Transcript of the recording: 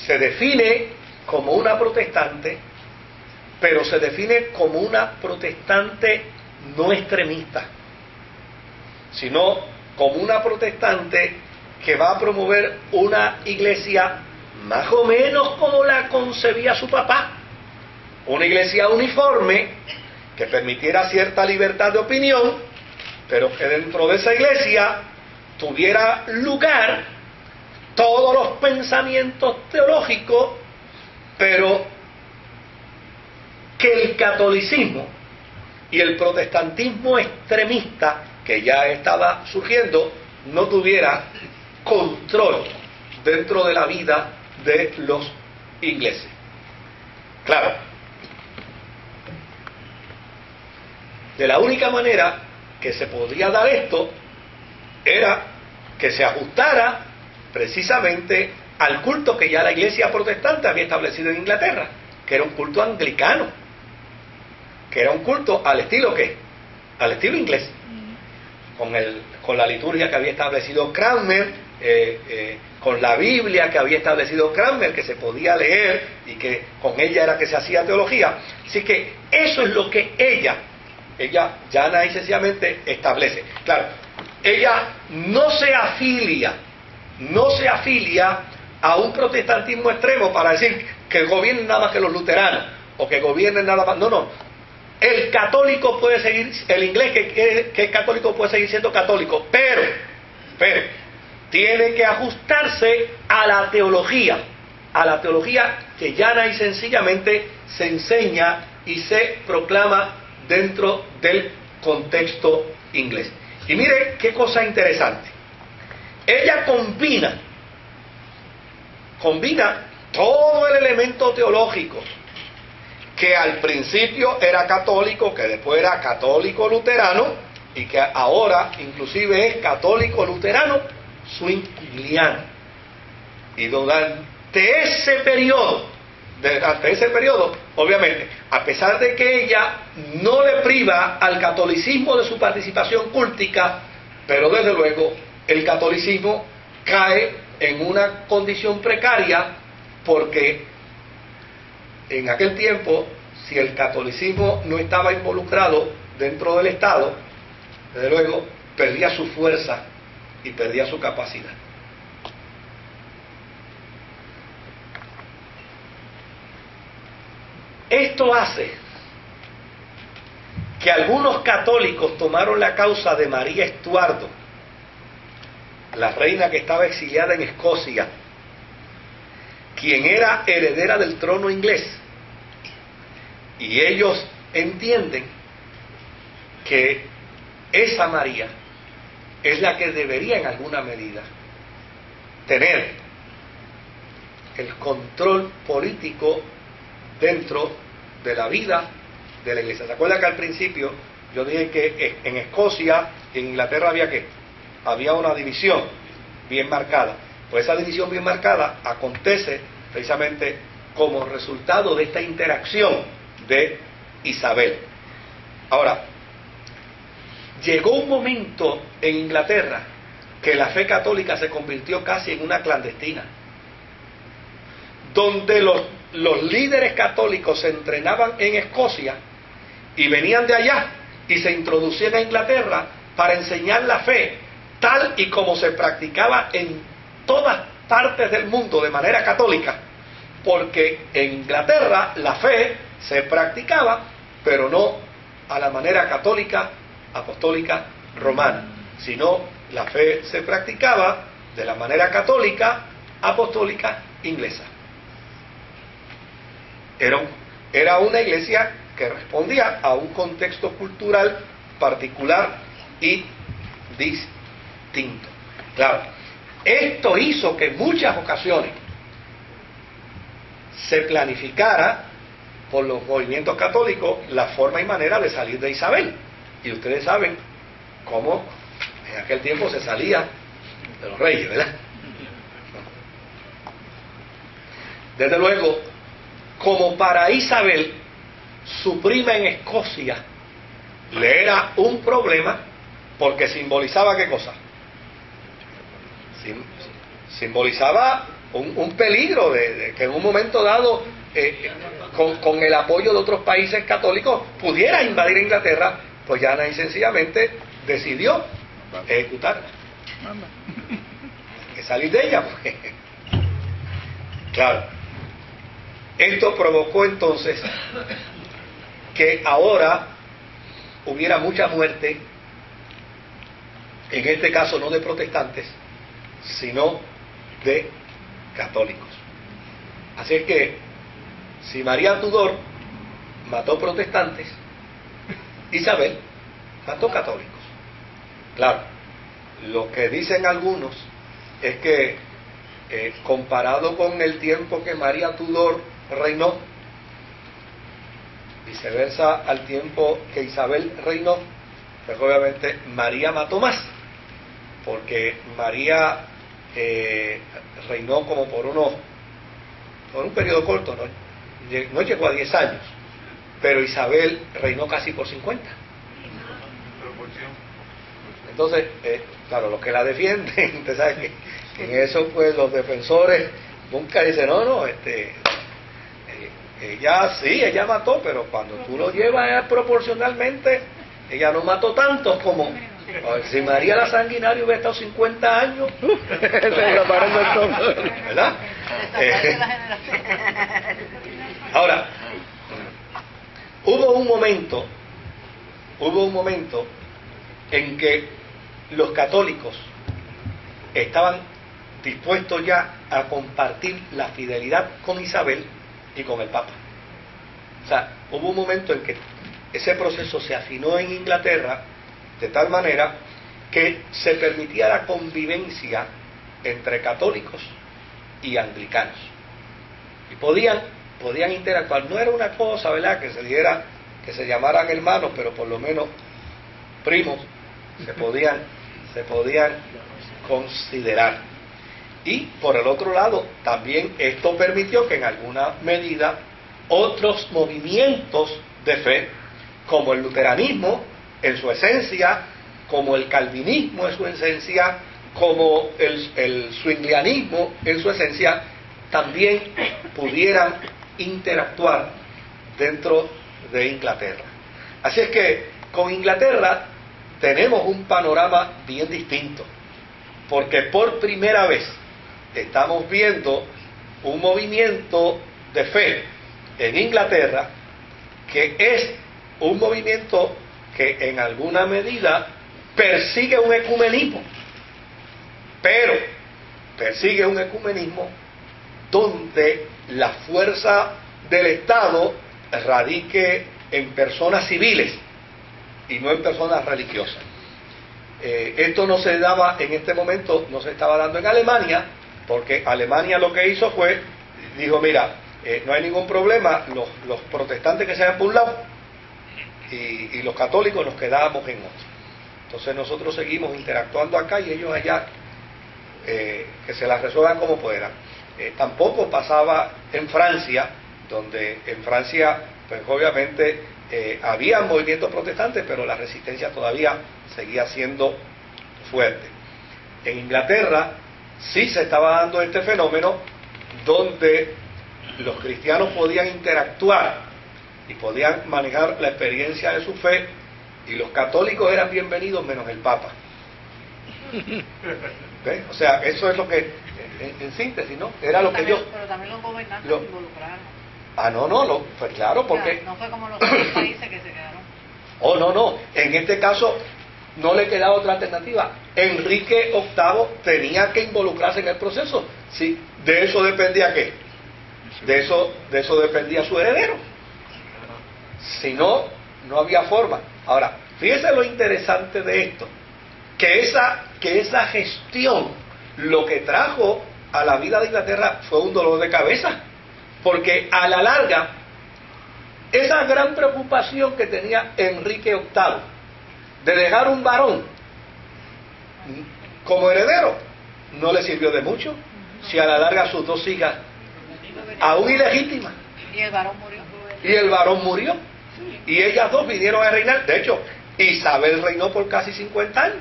se define como una protestante, pero se define como una protestante no extremista, sino como una protestante que va a promover una iglesia más o menos como la concebía su papá, una iglesia uniforme que permitiera cierta libertad de opinión, pero que dentro de esa iglesia tuviera lugar todos los pensamientos teológicos, pero que el catolicismo y el protestantismo extremista que ya estaba surgiendo no tuviera control dentro de la vida de los ingleses. Claro, de la única manera que se podría dar esto era que se ajustara precisamente al culto que ya la iglesia protestante había establecido en Inglaterra, que era un culto anglicano, que era un culto al estilo ¿qué? Al estilo inglés, con la liturgia que había establecido Cranmer, con la Biblia que había establecido Cranmer, que se podía leer y que con ella era que se hacía teología. Así que eso es lo que ella llana y sencillamente establece. Claro, ella no se afilia a un protestantismo extremo para decir que gobiernen nada más que los luteranos o que gobiernen nada más. No. El católico puede seguir, el inglés que es católico puede seguir siendo católico, pero tiene que ajustarse a la teología que llana y sencillamente se enseña y se proclama dentro del contexto inglés. Y mire qué cosa interesante. Ella combina todo el elemento teológico que al principio era católico, que después era católico luterano y que ahora inclusive es católico luterano zwingliano. Y durante ese periodo, obviamente, a pesar de que ella no le priva al catolicismo de su participación cúltica, pero desde luego el catolicismo cae en una condición precaria, porque en aquel tiempo, si el catolicismo no estaba involucrado dentro del Estado, desde luego perdía su fuerza y perdía su capacidad. Esto hace que algunos católicos tomaron la causa de María Estuardo, la reina que estaba exiliada en Escocia, quien era heredera del trono inglés, y ellos entienden que esa María es la que debería en alguna medida tener el control político dentro de la vida de la iglesia. ¿Se acuerdan que al principio yo dije que en Escocia y en Inglaterra había una división bien marcada? Pues esa división bien marcada acontece precisamente como resultado de esta interacción de Isabel. Ahora, llegó un momento en Inglaterra que la fe católica se convirtió casi en una clandestina, donde los líderes católicos se entrenaban en Escocia y venían de allá y se introducían a Inglaterra para enseñar la fe tal y como se practicaba en todas partes del mundo de manera católica, porque en Inglaterra la fe se practicaba, pero no a la manera católica, apostólica, romana, sino la fe se practicaba de la manera católica, apostólica, inglesa. Era una iglesia que respondía a un contexto cultural particular y distinto. Claro, esto hizo que en muchas ocasiones se planificara por los movimientos católicos la forma y manera de salir de Isabel. Y ustedes saben cómo en aquel tiempo se salía de los reyes, ¿verdad? Desde luego, como para Isabel, su prima en Escocia le era un problema, porque simbolizaba ¿qué cosa? Simbolizaba un peligro de que en un momento dado, con el apoyo de otros países católicos, pudiera invadir Inglaterra, pues llana y sencillamente decidió ejecutarla. Hay que salir de ella, pues. Claro. Esto provocó entonces que ahora hubiera mucha muerte, en este caso no de protestantes, sino de católicos. Así es que, si María Tudor mató protestantes, Isabel mató católicos. Claro, lo que dicen algunos es que, comparado con el tiempo que María Tudor reinó, viceversa al tiempo que Isabel reinó, pues obviamente María mató más, porque María reinó como por un periodo corto, no llegó a 10 años, pero Isabel reinó casi por 50. Entonces, claro, los que la defienden, usted sabe que en eso pues los defensores nunca dicen, ella mató, pero cuando tú lo llevas proporcionalmente, ella no mató tantos como... Si María la Sanguinaria hubiera estado 50 años, ¿verdad? Ahora, hubo un momento en que los católicos estaban dispuestos ya a compartir la fidelidad con Isabel y con el Papa. O sea, hubo un momento en que ese proceso se afinó en Inglaterra de tal manera que se permitía la convivencia entre católicos y anglicanos. Y podían interactuar. No era una cosa, ¿verdad?, que se diera, que se llamaran hermanos, pero por lo menos primos se podían considerar. Y por el otro lado, también esto permitió que en alguna medida otros movimientos de fe, como el luteranismo en su esencia, como el calvinismo en su esencia, como el zwinglianismo en su esencia, también pudieran interactuar dentro de Inglaterra. Así es que con Inglaterra tenemos un panorama bien distinto, porque por primera vez estamos viendo un movimiento de fe en Inglaterra que es un movimiento que en alguna medida persigue un ecumenismo, pero persigue un ecumenismo donde la fuerza del Estado radique en personas civiles y no en personas religiosas. Esto no se daba en este momento, no se estaba dando en Alemania, porque Alemania lo que hizo fue, dijo, mira, no hay ningún problema, los protestantes que se hayan por un lado y los católicos nos quedábamos en otro. Entonces nosotros seguimos interactuando acá y ellos allá, que se las resuelvan como puedan. Tampoco pasaba en Francia, donde en Francia, pues obviamente había movimientos protestantes, pero la resistencia todavía seguía siendo fuerte. En Inglaterra sí se estaba dando este fenómeno donde los cristianos podían interactuar y podían manejar la experiencia de su fe, y los católicos eran bienvenidos menos el Papa. ¿Ves? O sea, eso es lo que, en síntesis, ¿no? Era lo que yo... Pero también los gobernantes se involucraron. Pues claro, porque... No fue como los otros países que se quedaron. Oh, no. En este caso no le quedaba otra alternativa. Enrique VIII tenía que involucrarse en el proceso. Sí, de eso dependía ¿qué? De eso dependía su heredero. Si no, no había forma. Ahora, fíjese lo interesante de esto, que esa gestión lo que trajo a la vida de Inglaterra fue un dolor de cabeza, porque a la larga esa gran preocupación que tenía Enrique VIII de dejar un varón como heredero no le sirvió de mucho, si a la larga sus dos hijas aún ilegítimas, y el varón murió, y ellas dos vinieron a reinar. De hecho, Isabel reinó por casi 50 años